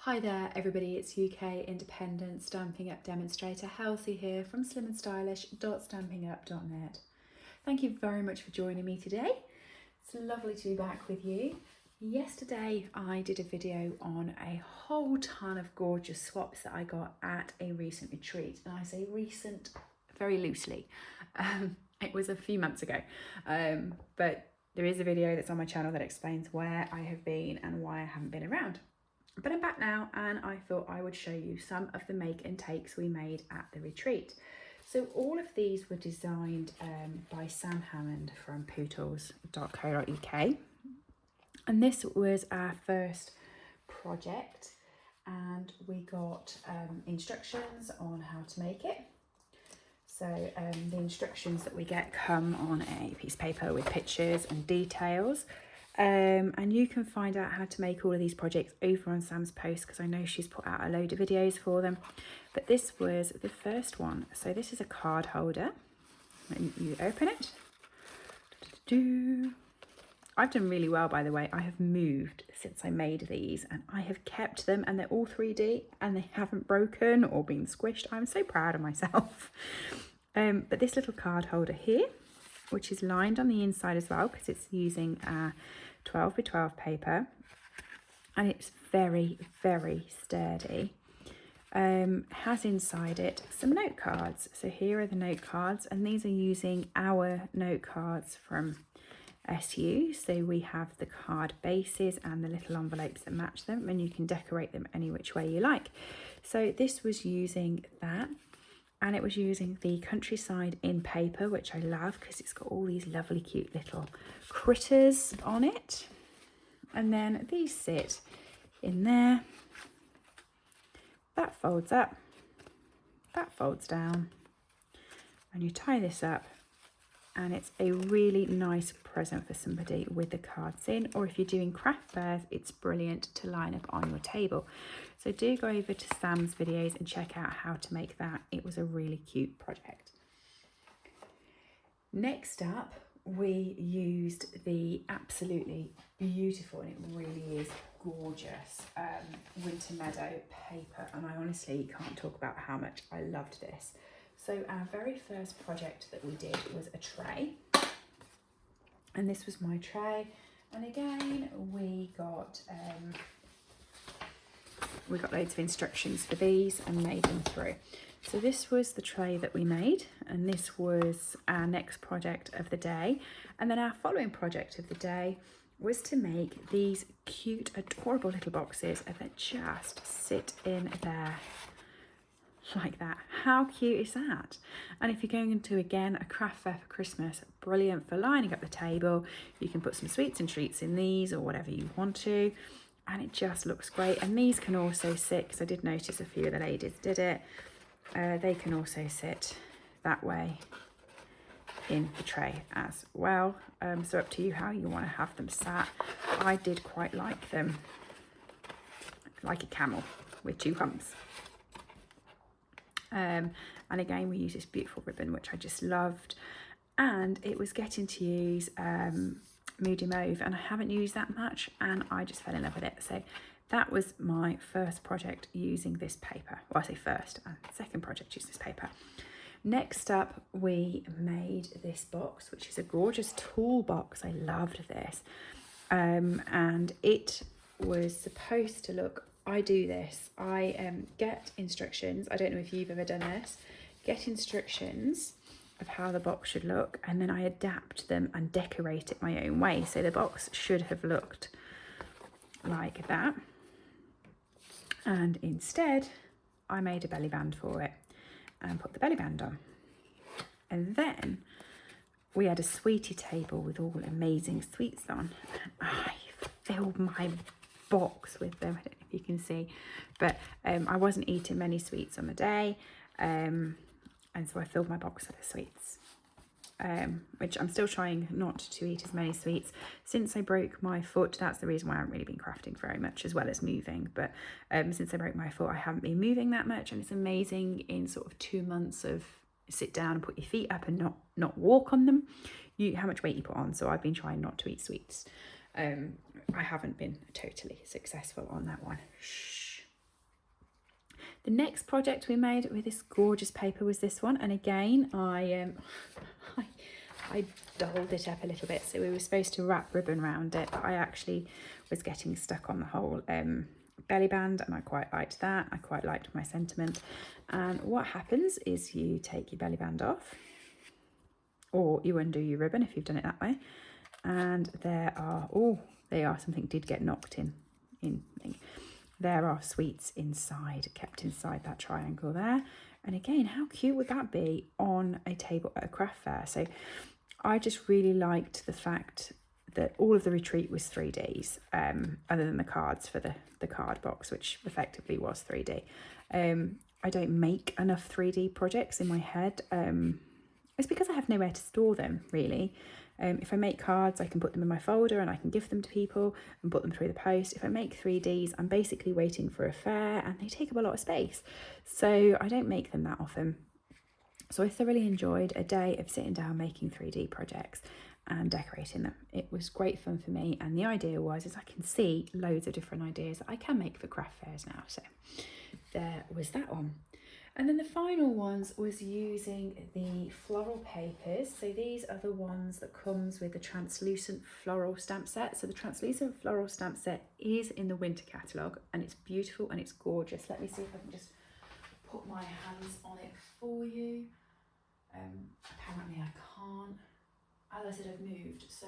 Hi there everybody, it's UK independent Stampin' Up demonstrator Halsey here from slimandstylish.stampingup.net. Thank you very much for joining me today. It's lovely to be back with you. Yesterday I did a video on a whole ton of gorgeous swaps that I got at a recent retreat, and I say recent very loosely. It was a few months ago, but there is a video that's on my channel that explains where I have been and why I haven't been around. But I'm back now, and I thought I would show you some of the make and takes we made at the retreat. So all of these were designed by Sam Hammond from Pootles.co.uk, and this was our first project, and we got instructions on how to make it. So the instructions that we get come on a piece of paper with pictures and details. And you can find out how to make all of these projects over on Sam's post, because I know she's put out a load of videos for them. But this was the first one. So this is a card holder, and you open it. I've done really well, by the way. I have moved since I made these, and I have kept them, and they're all 3D and they haven't broken or been squished. I'm so proud of myself. But this little card holder here, which is lined on the inside as well, because it's using 12 by 12 paper, and it's very, very sturdy. Has inside it some note cards. So here are the note cards, and these are using our note cards from SU. So we have the card bases and the little envelopes that match them, and you can decorate them any which way you like. So this was using that. And it was using the Countryside in paper, which I love because it's got all these lovely cute little critters on it. And then these sit in there. That folds up, that folds down, and you tie this up, and it's a really nice present for somebody with the cards in, or if you're doing craft fairs, it's brilliant to line up on your table. So do go over to Sam's videos and check out how to make that. It was a really cute project. Next up, we used the absolutely beautiful, and it really is gorgeous, Winter Meadow paper, and I honestly can't talk about how much I loved this. So our very first project that we did was a tray, and this was my tray, and again we got loads of instructions for these and made them through. So this was the tray that we made, and this was our next project of the day, and then our following project of the day was to make these cute, adorable little boxes that just sit in there like that. How cute is that? And if you're going into, again, a craft fair for Christmas, brilliant for lining up the table. You can put some sweets and treats in these or whatever you want to, and it just looks great. And these can also sit, because I did notice a few of the ladies did it, they can also sit that way in the tray as well. So up to you how you want to have them sat. I did quite like them like a camel with two humps. And again, we use this beautiful ribbon, which I just loved, and it was getting to use Moody Mauve, and I haven't used that much, and I just fell in love with it. So that was my first project using this paper. Well, I say first, second project using this paper. Next up, we made this box, which is a gorgeous toolbox. I loved this, and it was supposed to look, I do this, I get instructions, I don't know if you've ever done this, get instructions of how the box should look, and then I adapt them and decorate it my own way. So the box should have looked like that, and instead I made a belly band for it and put the belly band on. And then we had a sweetie table with all amazing sweets on, and I filled my box with them. I don't know if you can see, but I wasn't eating many sweets on the day, and so I filled my box with the sweets, which I'm still trying not to eat as many sweets. Since I broke my foot, that's the reason why I haven't really been crafting very much, as well as moving, but since I broke my foot, I haven't been moving that much, and it's amazing in sort of 2 months of sit down and put your feet up and not walk on them, how much weight you put on. So I've been trying not to eat sweets. I haven't been totally successful on that one. Shh. The next project we made with this gorgeous paper was this one, and again I dolled it up a little bit. So we were supposed to wrap ribbon around it, but I actually was getting stuck on the whole belly band, and I quite liked that. I quite liked my sentiment. And what happens is you take your belly band off, or you undo your ribbon if you've done it that way, and there are something did get knocked in. There are sweets inside, kept inside that triangle there. And again, how cute would that be on a table at a craft fair? So I just really liked the fact that all of the retreat was 3Ds, other than the cards for the card box, which effectively was 3D. I don't make enough 3D projects in my head. It's because I have nowhere to store them, really. If I make cards, I can put them in my folder and I can give them to people and put them through the post. If I make 3Ds, I'm basically waiting for a fair and they take up a lot of space. So I don't make them that often. So I thoroughly enjoyed a day of sitting down making 3D projects and decorating them. It was great fun for me, and the idea was I can see loads of different ideas that I can make for craft fairs now. So there was that one. And then the final ones was using the floral papers. So these are the ones that comes with the translucent floral stamp set. So the translucent floral stamp set is in the winter catalogue, and it's beautiful and it's gorgeous. Let me see if I can just put my hands on it for you. Apparently I can't. As I said, I've moved, so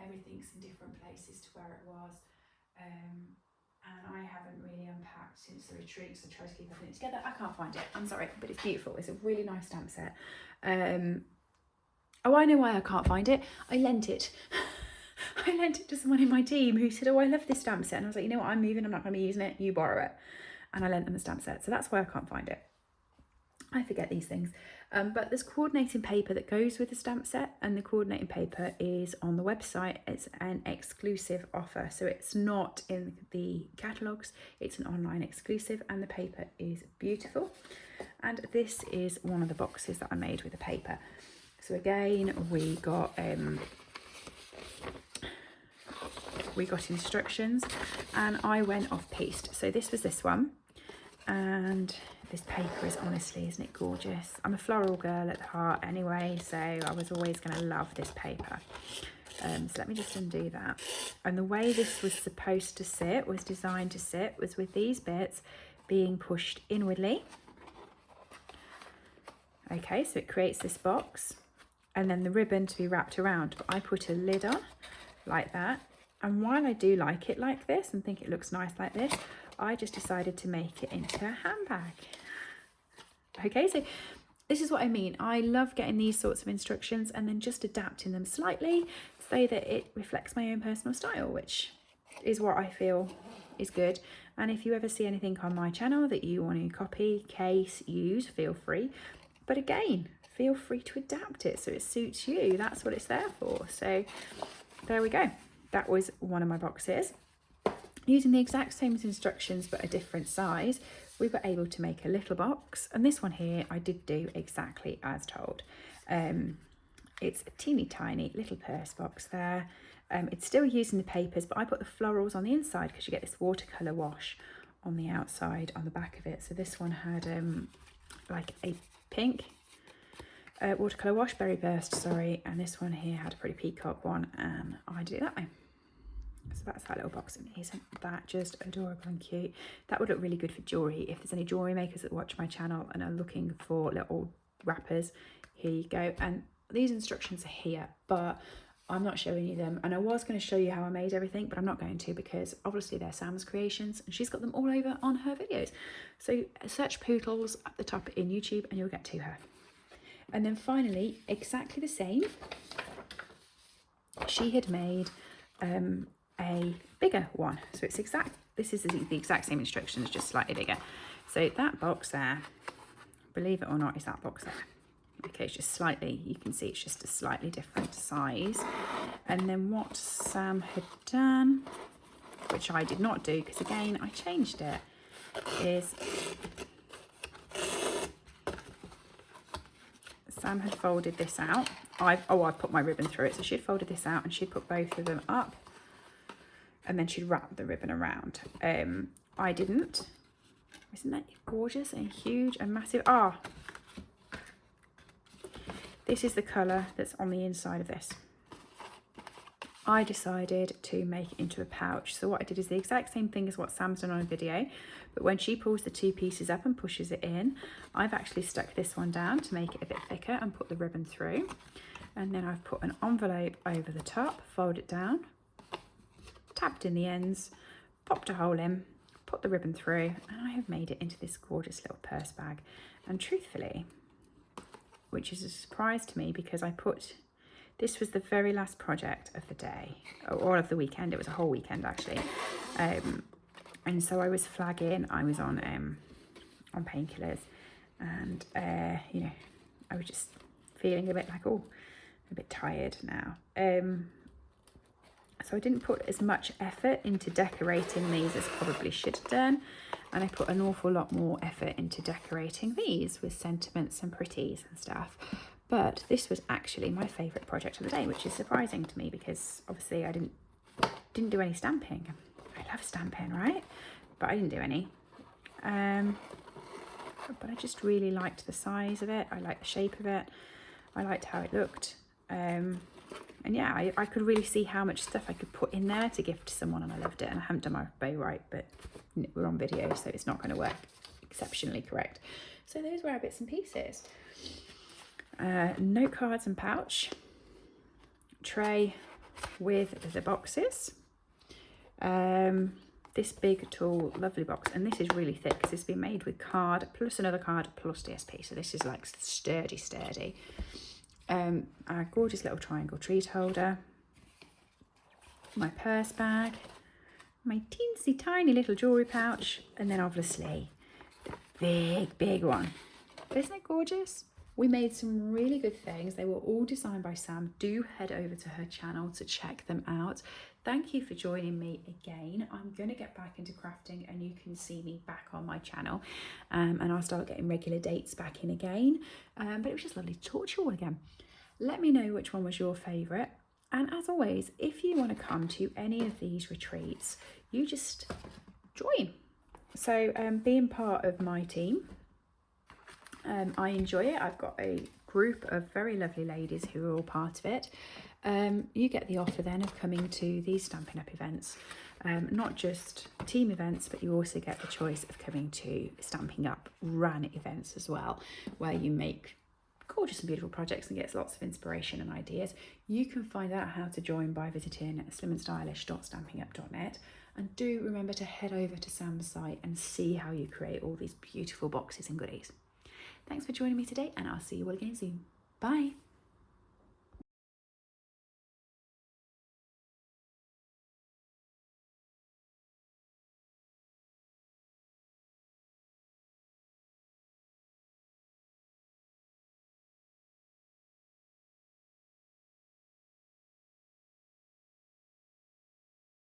everything's in different places to where it was. And I haven't really unpacked since the retreat, so I try to keep everything together. I can't find it, I'm sorry, but it's beautiful. It's a really nice stamp set. Oh, I know why I can't find it. I lent it. I lent it to someone in my team who said, oh, I love this stamp set. And I was like, you know what, I'm moving, I'm not going to be using it, you borrow it. And I lent them the stamp set, so that's why I can't find it. I forget these things. But there's coordinating paper that goes with the stamp set, and the coordinating paper is on the website. It's an exclusive offer, so it's not in the catalogues, it's an online exclusive, and the paper is beautiful. And this is one of the boxes that I made with the paper. So again, we got instructions, and I went off piste. So this was this one, and this paper is honestly, isn't it gorgeous? I'm a floral girl at heart anyway, so I was always going to love this paper. So let me just undo that. And the way this was supposed to sit, was designed to sit, was with these bits being pushed inwardly. Okay, so it creates this box, and then the ribbon to be wrapped around. But I put a lid on like that. And while I do like it like this and think it looks nice like this, I just decided to make it into a handbag. Okay, so this is what I mean. I love getting these sorts of instructions and then just adapting them slightly so that it reflects my own personal style, which is what I feel is good. And if you ever see anything on my channel that you want to copy, case, use, feel free. But again, feel free to adapt it so it suits you. That's what it's there for. So there we go. That was one of my boxes. Using the exact same instructions but a different size, we were able to make a little box. And this one here, I did do exactly as told. It's a teeny tiny little purse box there. It's still using the papers, but I put the florals on the inside because you get this watercolour wash on the outside, on the back of it. So this one had like a pink watercolour wash, berry burst, sorry. And this one here had a pretty peacock one, and I did it that way. So that's that little box, and isn't that just adorable and cute? That would look really good for jewellery. If there's any jewellery makers that watch my channel and are looking for little wrappers, here you go. And these instructions are here, but I'm not showing you them. And I was going to show you how I made everything, but I'm not going to, because obviously they're Sam's creations and she's got them all over on her videos. So search Pootles at the top in YouTube and you'll get to her. And then finally, exactly the same, she had made a bigger one. So it's this is the exact same instructions, just slightly bigger. So that box there, believe it or not, is that box there. Okay, it's just slightly, you can see it's just a slightly different size. And then what Sam had done, which I did not do because again I changed it, is Sam had folded this out. I put my ribbon through it, so she'd folded this out and she'd put both of them up, and then she'd wrap the ribbon around. I didn't. Isn't that gorgeous and huge and massive? Ah, this is the colour that's on the inside of this. I decided to make it into a pouch. So what I did is the exact same thing as what Sam's done on a video, but when she pulls the two pieces up and pushes it in, I've actually stuck this one down to make it a bit thicker and put the ribbon through. And then I've put an envelope over the top, fold it down, tapped in the ends, popped a hole in, put the ribbon through, and I have made it into this gorgeous little purse bag. And truthfully, which is a surprise to me because this was the very last project of the day, or of the weekend. It was a whole weekend actually. And so I was flagging, I was on painkillers, and you know, I was just feeling a bit like, oh, a bit tired now. So I didn't put as much effort into decorating these as probably should have done. And I put an awful lot more effort into decorating these with sentiments and pretties and stuff. But this was actually my favourite project of the day, which is surprising to me because obviously I didn't do any stamping. I love stamping, right? But I didn't do any. But I just really liked the size of it. I liked the shape of it. I liked how it looked. And yeah, I could really see how much stuff I could put in there to gift to someone, and I loved it. And I haven't done my bow right, but we're on video, so it's not going to work exceptionally correct. So those were our bits and pieces. Note cards and pouch, tray with the boxes, this big tall lovely box, and this is really thick because it's been made with card plus another card plus DSP, so this is like sturdy. Our gorgeous little triangle treat holder, my purse bag, my teensy tiny little jewellery pouch, and then obviously the big one. Isn't it gorgeous? We made some really good things. They were all designed by Sam. Do head over to her channel to check them out. Thank you for joining me again. I'm going to get back into crafting and you can see me back on my channel, and I'll start getting regular dates back in again. But it was just lovely to talk to you all again. Let me know which one was your favourite. And as always, if you want to come to any of these retreats, you just join. So being part of my team, I enjoy it. I've got a group of very lovely ladies who are all part of it. You get the offer then of coming to these Stampin' Up events, not just team events, but you also get the choice of coming to Stampin' Up run events as well, where you make gorgeous and beautiful projects and gets lots of inspiration and ideas. You can find out how to join by visiting slimandstylish.stampinup.net, and do remember to head over to Sam's site and see how you create all these beautiful boxes and goodies. Thanks for joining me today, and I'll see you all again soon. Bye.